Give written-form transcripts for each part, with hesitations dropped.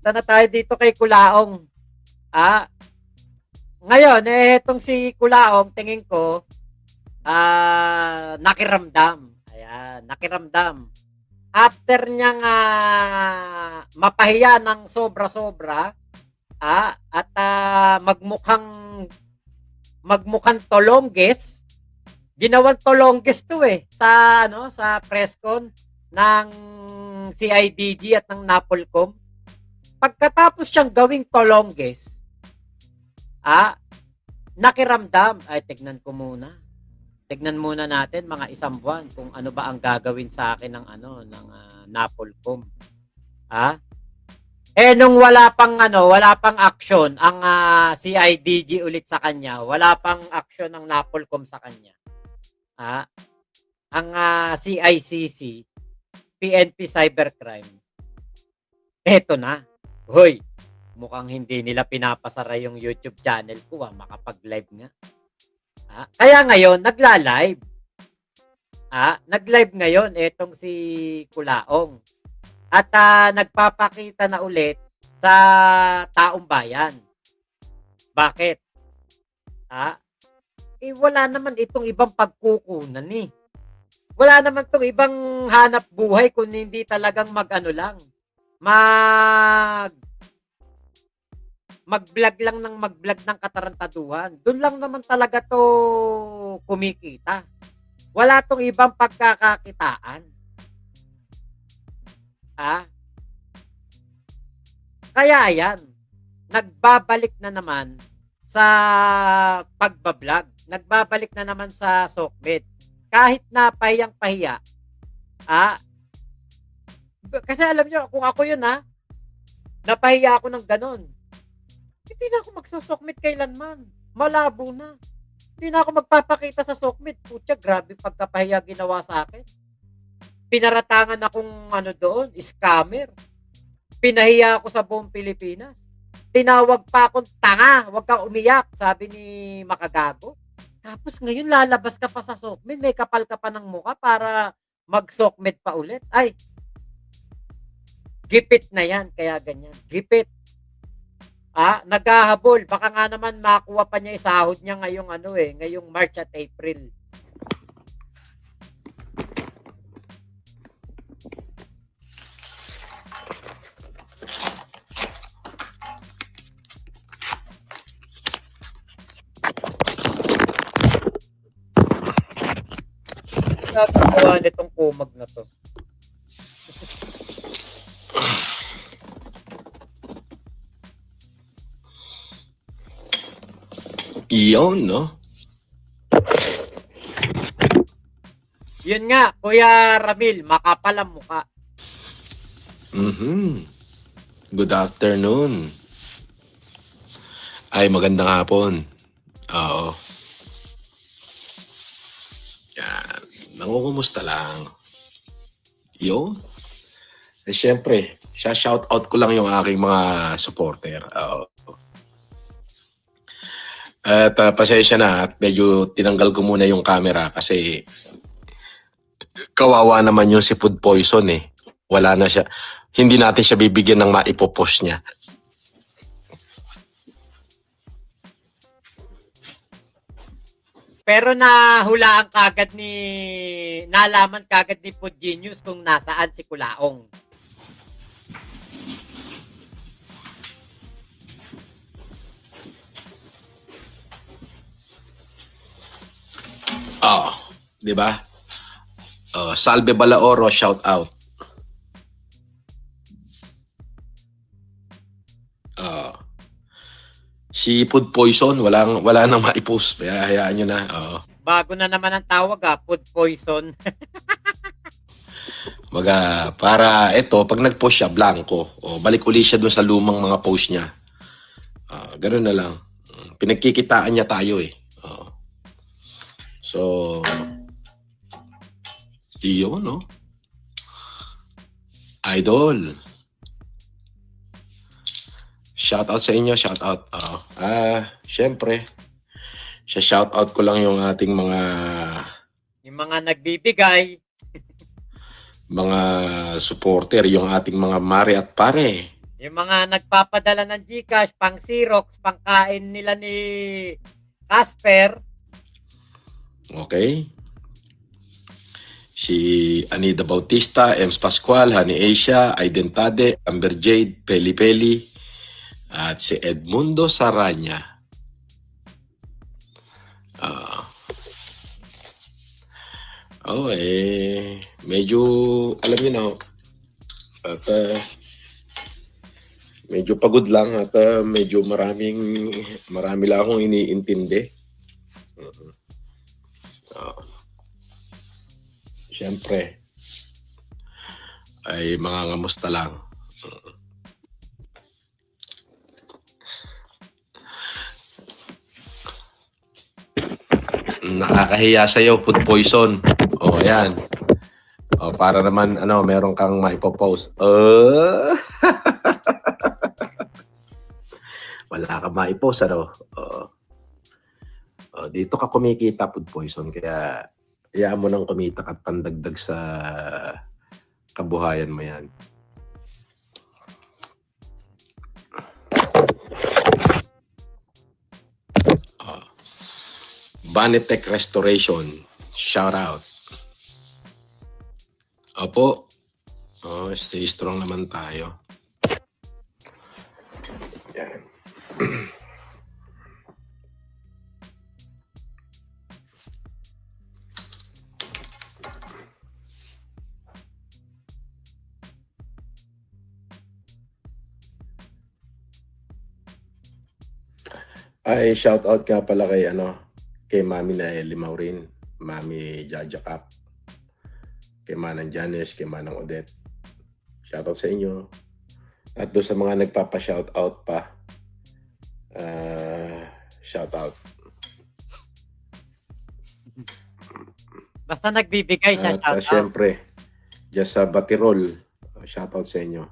punta na tayo dito kay Kulaong. Ah, ngayon, itong si Kulaong, tingin ko, nakiramdam. Ayan, nakiramdam. After niyang mapahiya ng sobra-sobra, at magmukhang tolongges, ginawan tolongges to sa press con ng CIDG at ng NAPOLCOM. Pagkatapos siyang gawing tolongges, nakiramdam, ay tignan ko muna. Tignan muna natin mga isang buwan kung ano ba ang gagawin sa akin ng NAPOLCOM. Nung wala pang action ang CIDG ulit sa kanya, wala pang action ng NAPOLCOM sa kanya. Ang CICC, PNP Cybercrime. Eto na. Hoy, mukhang hindi nila pinapasara yung YouTube channel ko, makapag-live nga. Kaya ngayon, nagla-live. Nag-live ngayon etong si Kulaong. At nagpapakita na ulit sa taong bayan. Bakit? Wala naman itong ibang pagkukunan eh. Wala naman itong ibang hanap buhay kung hindi talagang mag-vlog lang ng mag-vlog ng katarantaduhan. Doon lang naman talaga to kumikita. Wala tong ibang pagkakakitaan. Kaya yan, nagbabalik na naman sa pagbablog. Nagbabalik na naman sa SOCMED. Kahit na pahiyang-pahiya. Kasi alam nyo, kung ako yun napahiya ako ng ganon. Hindi na ako magsusokmit kailanman. Malabo na. Hindi na ako magpapakita sa sokmit. Putya, grabe pagkapahiya ginawa sa akin. Pinaratangan akong doon, scammer. Pinahiya ako sa buong Pilipinas. Tinawag pa akong tanga, wag kang umiyak, sabi ni Makagago. Tapos ngayon lalabas ka pa sa sokmit, may kapal ka pa ng mukha para mag-sokmit pa ulit. Ay, gipit na yan, kaya ganyan. Gipit. Naghahabol. Baka nga naman makuha pa niya isahod niya ngayong March at April. Nagagawa nitong kumag na to. Iyon, no? Yun nga, Kuya Ramil, makapal ang mukha. Good afternoon. Ay, magandang hapon. Oo. Yan. Nangungumusta lang. Yun. Siyempre, shout out ko lang yung aking mga supporter. Oo. At pasensya na at medyo tinanggal ko muna yung camera kasi kawawa naman yung si Food Poison eh. Wala na siya. Hindi natin siya bibigyan ng maipopost niya. Pero nalaman kagad ni Food Genius kung nasaan si Kulaong. Di ba? Salve Balaoro, shout out. Si Food Poison, wala nang maipost. Kaya hayaan nyo na. Bago na naman ang tawag Food Poison. Para ito, pag nag-post siya, blanco. Balik uli siya dun sa lumang mga post niya. Ganun na lang. Pinagkikitaan niya tayo eh. So, iyon, no? Idol. Shout out sa inyo, shout out. Syempre, shout out ko lang yung ating mga nagbibigay, mga supporter, yung ating mga mare at pare. Yung mga nagpapadala ng GCash, pang Xerox, pangkain nila ni Casper. Okay? Si Anida Bautista, Ems Pascual, Honey Asia, Aiden Tade, Amber Jade, Peli Peli, at si Edmundo Saranya. Medyo, alam niyo na, at medyo pagod lang at medyo marami lang akong iniintindi. Siyempre, ay mga ngamusta lang. Nakakahiya sa'yo, food poison. Ayan. Para naman, meron kang maipopost. Wala kang maipost, dito ka kumikita, food poison. Kaya, hayaan mo nang kumita at pandagdag sa kabuhayan mo yan. Banitech Restoration. Shout out. Opo. Stay strong naman tayo. Yan. Ay, shout out ka pala kay Mami Naeli Maurin, Mami Jaja Cap, kay Manang Janice, kay Manang Odette. Shout out sa inyo. At doon sa mga nagpapa-shout out pa, shout out. Basta nagbibigay siya, At shout out. syempre, just sa Batirol, shout out sa inyo.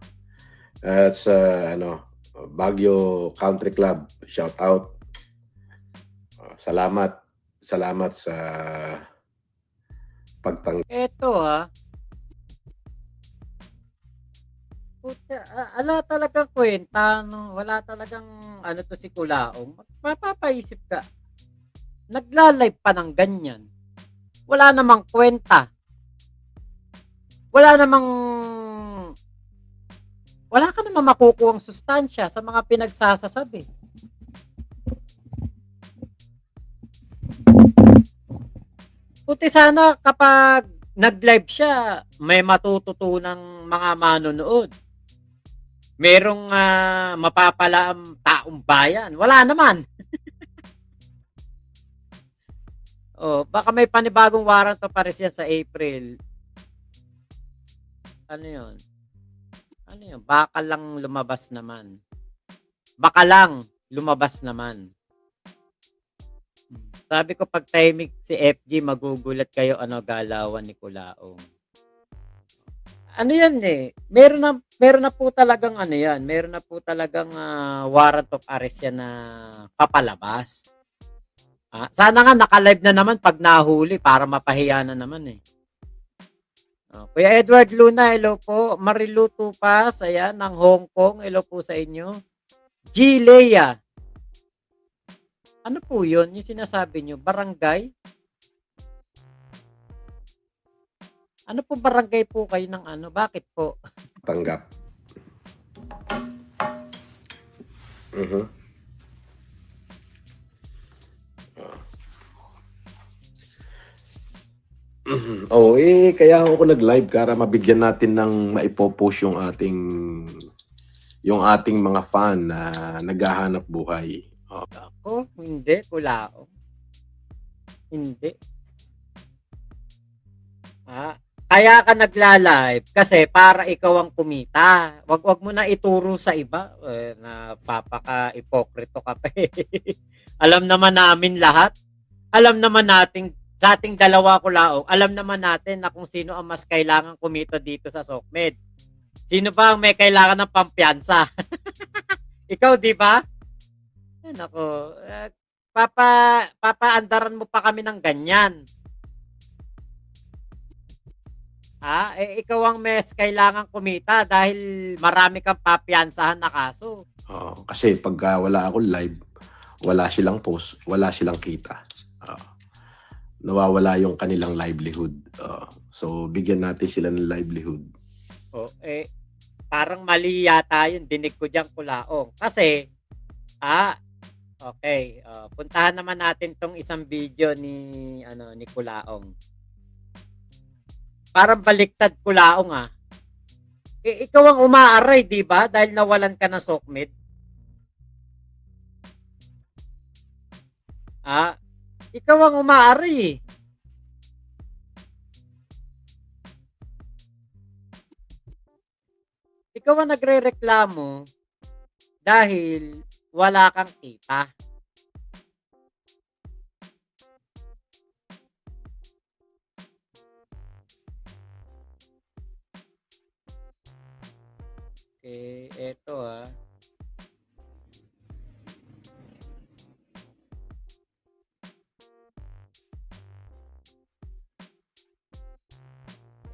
At sa Baguio Country Club, shout out. Salamat sa pagtanggap. Eto Puta, ala talagang kwenta, no? Wala talagang to si Kulaong. Mapapaisip ka, nagla-live pa ng ganyan. Wala namang kwenta. Wala ka namang makukuhang sustansya sa mga pinagsasasabi. Puti sana kapag nag-live siya, may matututunang mga manonood. Merong mapapala ang taong bayan. Wala naman. Baka may panibagong warrant of arrest yan sa April. Ano yun? Baka lang lumabas naman. Sabi ko pag timing si FG, magugulat kayo galawan ni Kulaong. Ano yan meron na po talagang meron na po talagang warrant of arrest yan na papalabas. Sana nga naka-live na naman pag nahuli para mapahiya na naman Kuya Edward Luna, hello po. Marilu Tupas, ayan, ng Hong Kong, hello po sa inyo. G. Leia. Ano po yun? Yung sinasabi nyo, barangay? Ano po barangay po kayo ng Bakit po? Tanggap. Kaya ako nag-live para mabigyan natin ng maipopost yung ating mga fan na naghahanap buhay. Ako, hindi, Kulaong. Hindi. Kaya ka nagla-live kasi para ikaw ang kumita. Wag mo na ituro sa iba na papaka-ipokrito ka pa Alam naman namin lahat. Alam naman natin sa ating dalawa Kulaong, alam naman natin na kung sino ang mas kailangan kumita dito sa SOCMED. Sino ba ang may kailangan ng pampiyansa? Ikaw, di ba? Nako, papaandaran mo pa kami ng ganyan. Ikaw ang mes kailangan kumita dahil marami kang papiyansahan na kaso. Oo, kasi pagka wala akong live, wala silang post, wala silang kita. Oo. Nawawala yung kanilang livelihood. So, bigyan natin sila ng livelihood. Parang mali yata yung dinig ko diyang Kulaong. Kasi, okay. Puntahan naman natin tong isang video ni Kulaong. Parang baliktad Kulaong ikaw ang umaaray, di ba? Dahil nawalan ka ng sokmed. Ikaw ang umaaray Ikaw ang nagrereklamo dahil wala kang kita. Eto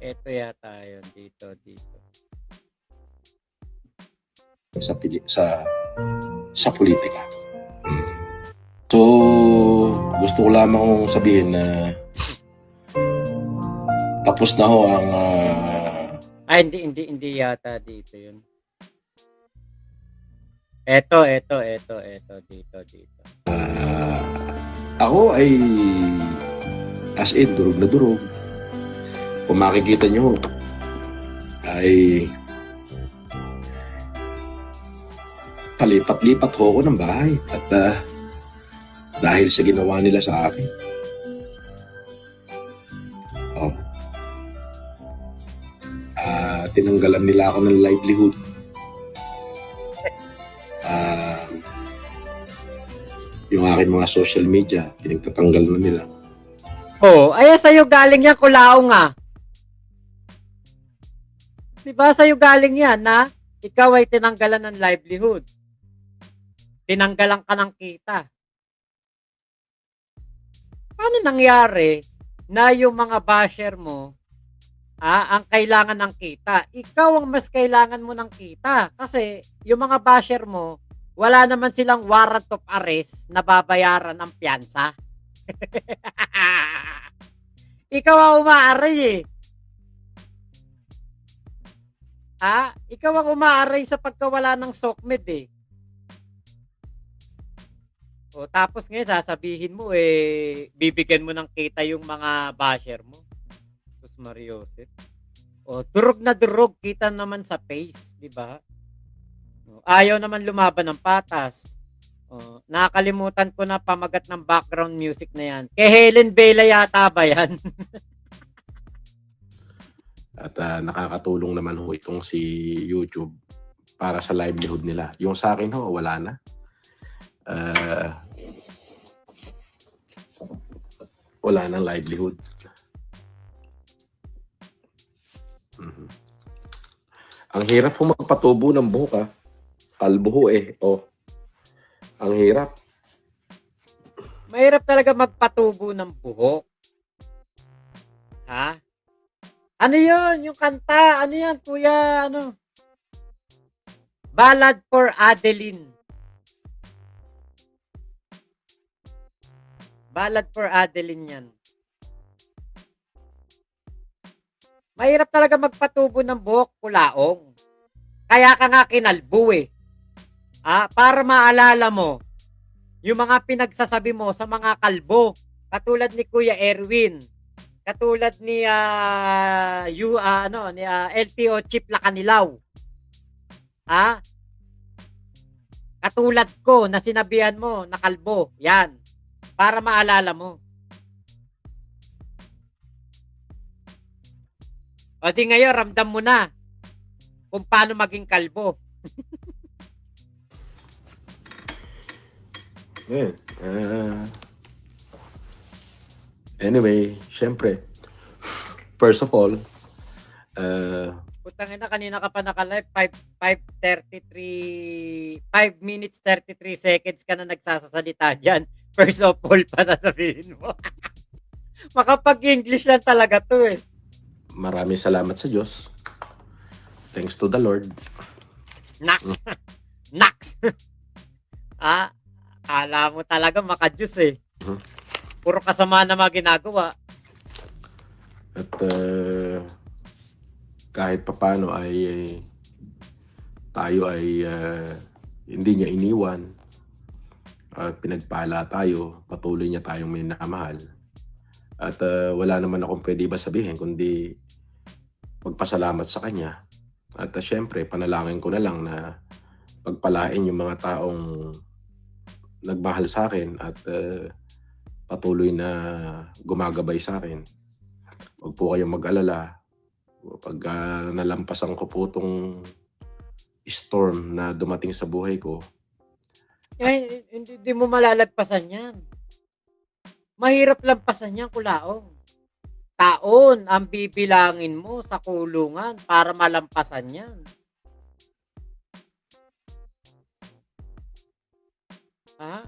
Eto yata yun dito. Sa politika. So, gusto ko lamang sabihin na tapos na ho ang hindi yata dito yun. Eto dito. Ako ay as in durog na durog. Kung makikita nyo ay palipat-lipat ho ako ng bahay at dahil sa ginawa nila sa akin. Tinanggalan nila ako ng livelihood. Yung aking mga social media, pinagtatanggal na nila. Sa'yo galing yan, Kulaong Diba sa'yo galing yan na ikaw ay tinanggalan ng livelihood. Tinanggalan ka ng kita. Paano nangyari na yung mga basher mo ang kailangan ng kita? Ikaw ang mas kailangan mo ng kita. Kasi yung mga basher mo, wala naman silang warrant of arrest na babayaran ng piyansa. Ikaw ang umaaray Ikaw ang umaaray sa pagkawala ng sokmed tapos ngayon sasabihin mo bibigyan mo ng kita yung mga basher mo. Sus Mariosep. Durog na durog kita naman sa face, di ba? Ayaw naman lumaban ng patas. Nakakalimutan ko na pamagat ng background music na yan. Kay Helen Bella yata ba yan? At nakakatulong naman ho itong si YouTube para sa livelihood nila. Yung sa akin ho, wala na. Wala nang livelihood. Ang hirap po magpatubo ng buhok Kalbo ho ang hirap. Mahirap talaga magpatubo ng buhok. Ano yun? Yung kanta? Ano yan, kuya? Ballad for Adeline. Ballad for Adeline yan. Mahirap talaga magpatubo ng buhok, Kulaong. Kaya ka nga kinalbo para maalala mo yung mga pinagsasabi mo sa mga kalbo. Katulad ni Kuya Erwin. Katulad ni LTO Chip Lacanilaw. Katulad ko na sinabihan mo na kalbo. Yan. Para maalala mo. Di ngayon, ramdam mo na kung paano maging kalbo. Anyway, syempre, first of all, Putang ina, kanina ka pa naka-live, 5 minutes 33 seconds ka na nagsasalita dyan. First of all pa sasabihin mo. Makapag-English lang talaga to maraming salamat sa Diyos. Thanks to the Lord. Nax. Nax. Akala mo talaga maka-Diyos eh. Mhm. Puro kasama na mga ginagawa. At kahit papano ay tayo ay hindi niya iniwan. Pinagpala tayo, patuloy niya tayong minamahal. At wala naman akong pwede iba sabihin kundi magpasalamat sa Kanya. At syempre, panalangin ko na lang na pagpalain yung mga taong nagmahal sa akin at patuloy na gumagabay sa akin. Huwag po kayong mag-alala. Pag nalampasan ko po itong storm na dumating sa buhay ko, Ay, hindi mo malalagpasan yan. Mahirap lampasan yan, Kulaong. Taon ang bibilangin mo sa kulungan para malampasan yan. Ha?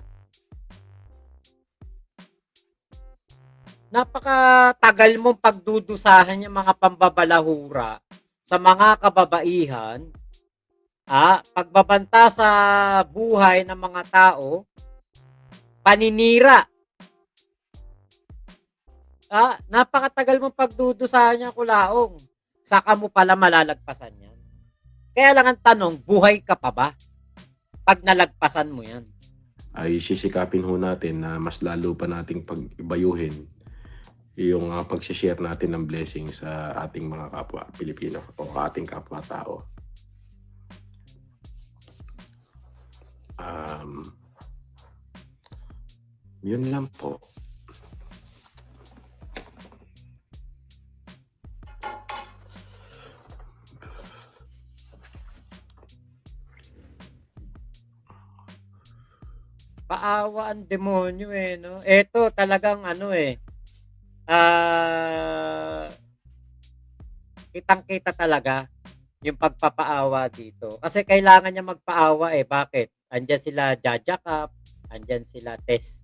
Napakatagal mong pagdudusahan yung mga pambabalahura sa mga kababaihan, pagbabanta sa buhay ng mga tao, paninira. Napakatagal mong pagdudusahan yan, Kulaong. Saka mo pala malalagpasan yan. Kaya lang ang tanong, buhay ka pa ba? Pag nalagpasan mo yan. ay sisikapin ho natin na mas lalo pa nating pag-ibayuhin yung pag-share natin ng blessing sa ating mga kapwa Pilipino o ating kapwa-tao. Yun lang po. Paawa ang demonyo eh, no? Ito talagang ano eh, kitang-kita talaga yung pagpapaawa dito. Kasi kailangan niya magpaawa eh. Bakit? Andyan sila Jaja Cap, andyan sila Tess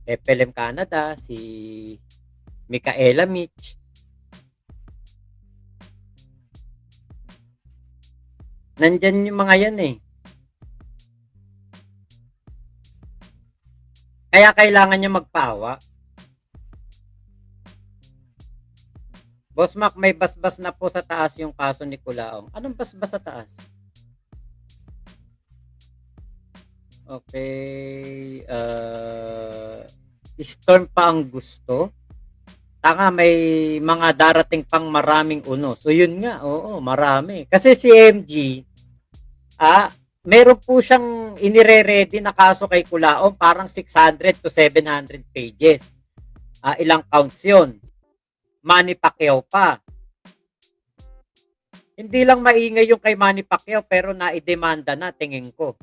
FLM Canada, si Micaela Mitch. Nandyan yung mga yan eh. Kaya kailangan niya magpaawa. Boss Mac, may basbas na po sa taas yung kaso ni Kulaong. Anong basbas sa taas? Okay. Storm pa ang gusto. Tanga, may mga darating pang maraming uno. So yun nga, oo, marami. Kasi si MG, meron po siyang inire-ready na kaso kay Kulaong, parang 600 to 700 pages. Ilang counts yun? Manny Pacquiao pa. Hindi lang maingay yung kay Manny Pacquiao pero naidemanda na, tingin ko.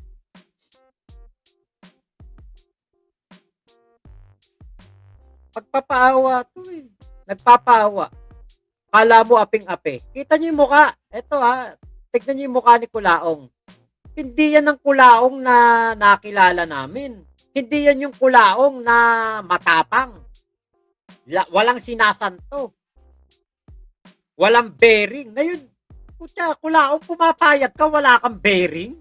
Pagpapaawa to eh. Nagpapaawa. Kala mo aping-ape. Kita niyo yung mukha. Ito tignan niyo yung mukha ni Kulaong. Hindi yan ang Kulaong na nakilala namin. Hindi yan yung Kulaong na matapang. Walang sinasanto. Walang bearing. Ngayon, putya, Kulaong pumapayag ka, wala kang bearing.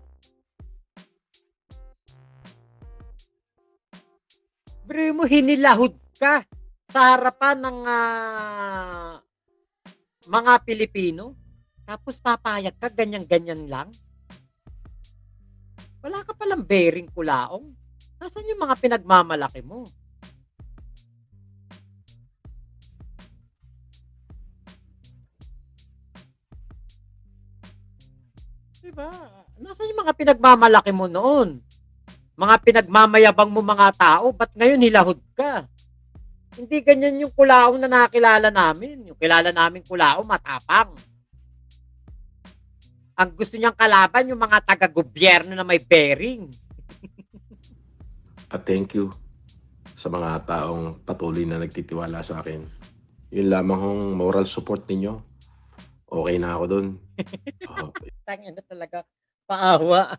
Bro mo, hinilahod ka sa harapan ng mga Pilipino. Tapos papayag ka, ganyan-ganyan lang. Wala ka palang bearing, Kulaong. Nasaan yung mga pinagmamalaki mo? Diba? Nasaan yung mga pinagmamalaki mo noon? Mga pinagmamayabang mo mga tao, ba't ngayon hilahod ka? Hindi ganyan yung Kulaong na nakilala namin. Yung kilala namin Kulaong, matapang. Ang gusto niyang kalaban, yung mga taga-gobyerno na may bearing. At thank you sa mga taong patuloy na nagtitiwala sa akin. Yun lamang hong moral support ninyo. Okay na ako dun. Tangin na talaga, paawa.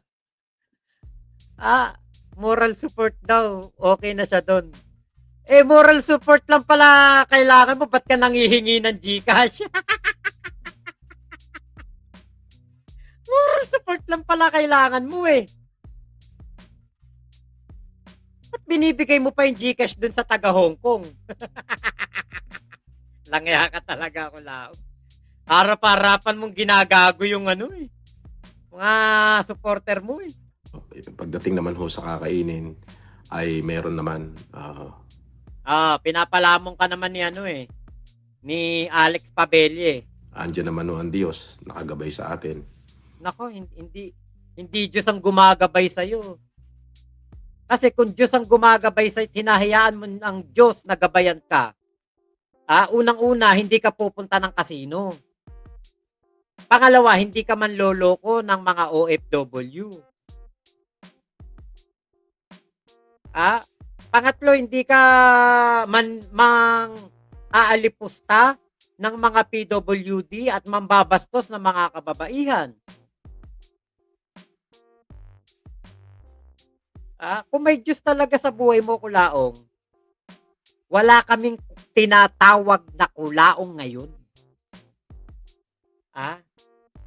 Moral support daw, okay na siya doon. Eh, moral support lang pala kailangan mo, ba't ka nanghihingi ng GCash? Moral support lang pala kailangan mo eh. Ba't binibigay mo pa yung GCash dun sa taga Hong Kong? Langya ka talaga, Kulao. Harap-harapan mong ginagago yung ano eh. Mga supporter mo eh. Pagdating naman ho sa kakainin, ay meron naman. Pinapalamong ka naman ni ano eh. Ni Alex Pabelle eh. Andiyan naman ho ang Diyos, nakagabay sa atin. Nako, hindi Diyos ang gumagabay sa'yo. Kasi kung Diyos ang gumagabay sa'yo, hinahayaan mo ng Diyos na gabayan ka. Unang-una, hindi ka pupunta ng kasino. Pangalawa, hindi ka man loloko ng mga OFW. Pangatlo, hindi ka aalipusta ng mga PWD at mambabastos ng mga kababaihan. Kung may Diyos talaga sa buhay mo, Kulaong, wala kaming tinatawag na kulaong ngayon.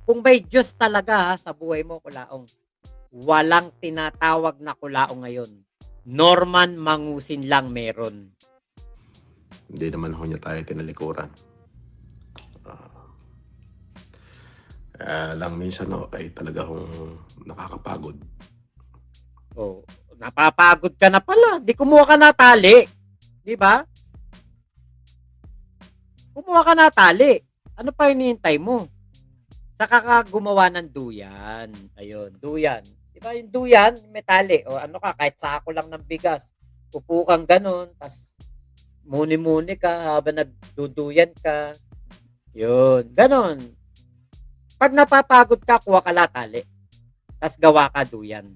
Kung may Diyos talaga sa buhay mo, Kulaong, walang tinatawag na kulaong ngayon. Norman Mangusin lang meron. Hindi naman ho niya tayo tinalikuran. Lang minsan ho, ay talaga hong nakakapagod. Napapagod ka na pala. Di kumuha ka na tali. Di ba? Kumuha ka na tali. Ano pa hinihintay mo? Saka ka gumawa ng duyan. Ayun, duyan. Di ba yung duyan, may tali. O ano ka, kahit sako lang ng bigas. Upo kang ganun, tas muni-muni ka habang nagduduyan ka. Yun, ganun. Pag napapagod ka, kuha ka na tali. Tas gawa ka duyan.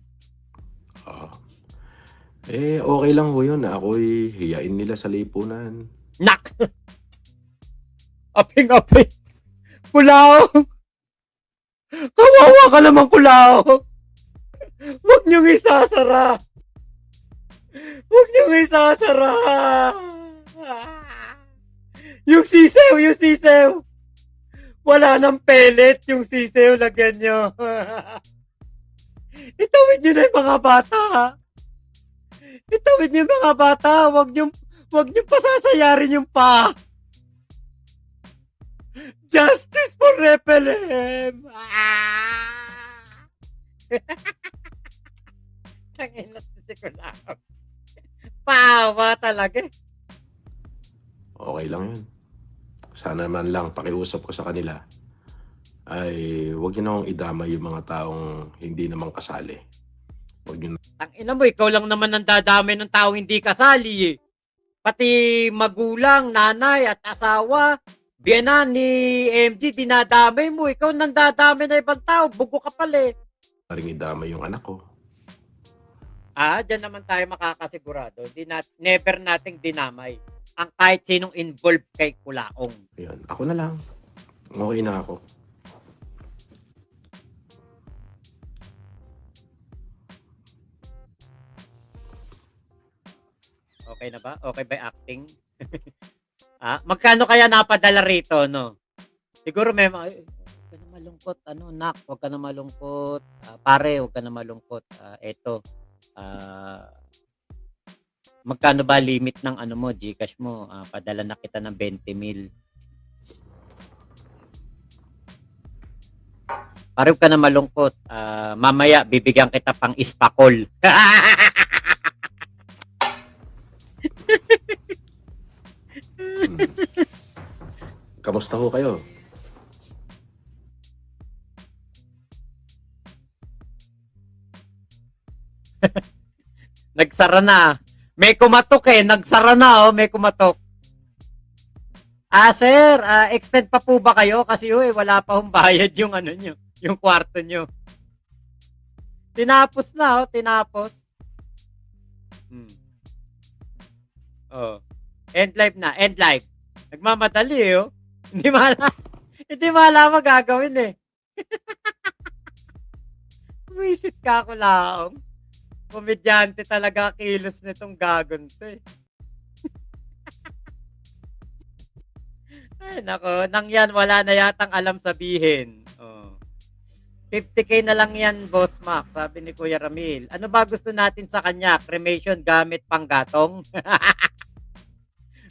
Okay lang ho yun. Ako'y hiyain nila sa lipunan. Nak! Aping-aping! Kulao! Kawawa ka naman, Kulao! Huwag niyong isasara! Huwag niyong isasara! Yung sisew! Wala nang pellet yung sisew, lagyan niyo. Itawid niyo na yung mga bata. Itawid niyo yung mga bata. Huwag niyo pasasayarin yung pa. Justice for Repelem! Tanginas si Kulao. Paawa talaga. Okay lang yun. Sana man lang pakiusap ko sa kanila ay huwag niyo nang idamay yung mga taong hindi naman kasali. Huwag niyo. Tangina mo, ikaw lang naman ang dadamay ng taong hindi kasali eh. Pati magulang, nanay at asawa, biyanan ni MG, dinadamay mo. Ikaw nang dadamay na ibang tao, bugo ka pala eh. Ring idamay yung anak ko. Diyan naman tayo makakasigurado. Never nating dinamay ang kahit sinong involved kay Kulaong. Ayun, ako na lang. Okay na ako. Okay na ba? Okay ba acting? Magkano kaya napadala rito, no? Siguro may huwag ka na malungkot, nak, huwag ka na malungkot. Pare, huwag ka na malungkot. Eto, magkano ba limit ng mo, GCash mo? Padala na kita ng 20,000. Pare, huwag ka na malungkot. Mamaya, bibigyan kita pang ispakol. Kamusta ho kayo? Nagsara na. May kumatok nagsara na may kumatok. Sir, extend pa po ba kayo? Kasi wala pa hong bayad yung nyo, yung kwarto nyo. Tinapos na tinapos. End live na, end live. Nagmamadali Hindi malaman gagawin Buwisit ka ko lang. Komedyante talaga kilos nitong gagon to Ay, nako, nang yan, wala na yatang alam sabihin. Oh. 50K na lang yan, Boss Mac, sabi ni Kuya Ramil. Ano ba gusto natin sa kanya? Cremation gamit panggatong?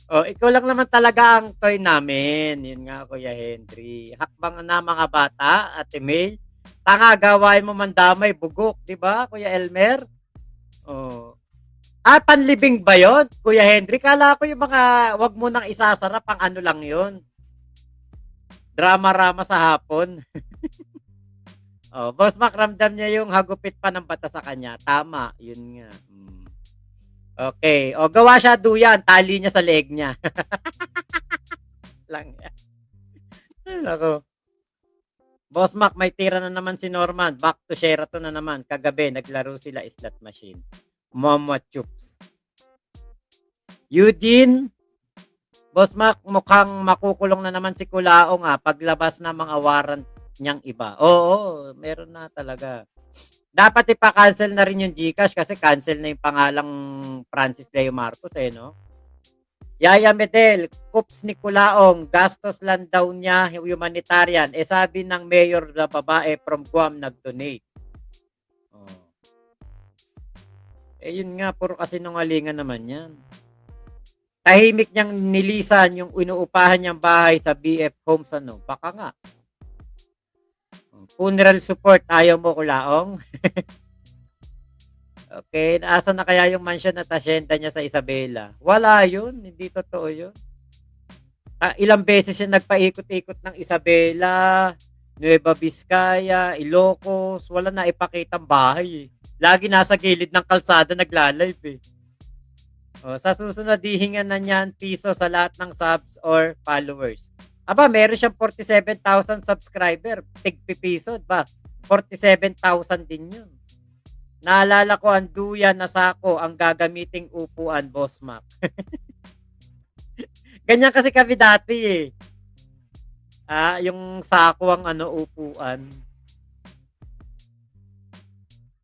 Oh, ikaw lang naman talaga ang toy namin. Yun nga, Kuya Henry. Hakbang na mga bata, Ate May. Tanga, gawain mo mandamay, bugok, di ba, Kuya Elmer? Oh. Ah, panlibing ba yun, Kuya Henry? Kala ko yung mga, wag mo nang isasara, pang ano lang yun. Drama-rama sa hapon. Oh, Boss Mac, ramdam niya yung hagupit pa ng bata sa kanya. Tama, yun nga. Okay. O, gawa siya duyan. Tali niya sa leeg niya. Lang yan. Ako. Boss Mac, may tira na naman si Norman. Back to Sheraton na naman. Kagabi, naglaro sila slot machine. Mama Chups. Eugene, Boss Mac, mukhang makukulong na naman si Kulaong paglabas na mga warrant niyang iba. Oo, meron na talaga. Dapat ipa-cancel na rin yung GCash kasi cancel na yung pangalang Francis Leo Marcos no? Yaya Medel, Kups ni Kulaong, gastos lang daw niya humanitarian. Sabi ng mayor na babae from Guam nag-donate. Oh. Yun nga, puro kasinungalingan naman yan. Tahimik niyang nilisan yung inuupahan niyang bahay sa BF Homes Baka nga. Funeral support, ayaw mo Kulaong? Okay, nasa na kaya yung mansion at asyenda niya sa Isabela? Wala yun, hindi totoo yun. Ilang beses siya nagpaikot-ikot ng Isabela, Nueva Vizcaya, Ilocos, wala na ipakitang bahay. Lagi nasa gilid ng kalsada nagla-live sa susunod, hihingan na niyan piso sa lahat ng subs or followers. Aba, meron siyang 47,000 subscriber. Tig-piso ba? 47,000 din yun. Naalala ko ang duyan na sako ang gagamiting upuan, Boss Mac. Ganyan kasi kami dati yung sako ang upuan.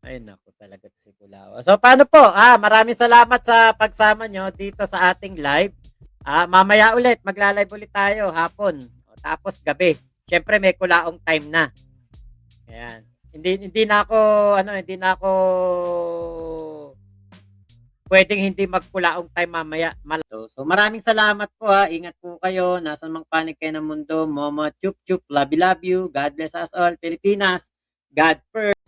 Ay, naku talaga si Kulao. So, paano po? Maraming salamat sa pagsama nyo dito sa ating live. Mamaya ulit, magla-live ulit tayo hapon. Tapos gabi. Siyempre may Kulaong time na. Ayan. Hindi na ako pwedeng hindi magkulaong time mamaya. So maraming salamat po Ingat po kayo. Nasaan mang panig kayo ng mundo. Momo, chup chup, love you. God bless us all. Pilipinas. God first.